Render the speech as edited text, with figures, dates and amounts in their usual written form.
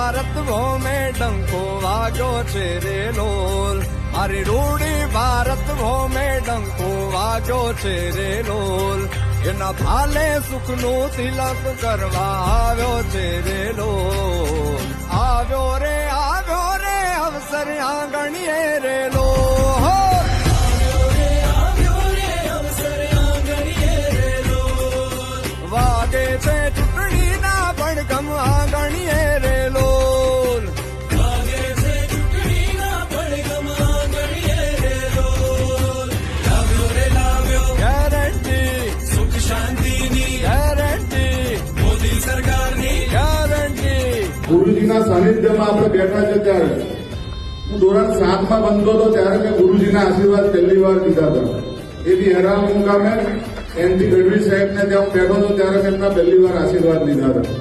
ભારત ભોમે ડંકો વાગ્યો છે રે લોલ, મારી રૂડી ભારત ભોમે ડંકો વાગ્યો છે રે લોલ, એના ભાલે સુખનું તિલક કરવા આવ્યો છે રે લોલ, આવ્યો રે અવસર આંગણીએ રે લોલ, વાગે છે ચૂંટણીના પડઘમ આંગણીએ રે લોલ, વાગે છે ચૂંટણીના પડઘમ આંગણીએ રે લોલ. લાવ્યો રે લાવ્યો ગેરંટી સુખ શાંતિની ગેરંટી મોદી સરકારની ગેરંટી. ગુરુજીના સાનિધ્યમાં આપણે બેઠા છે ત્યારે હું ધોરણ 7માં બનતો હતો ત્યારે મેં ગુરુજીના આશીર્વાદ પહેલી વાર લીધા હતા. એ બી હેરાન મુકામે એનથી ગઢવી સાહેબને ત્યાં હું બેઠો હતો ત્યારે મેં એમના પહેલી વાર આશીર્વાદ લીધા હતા.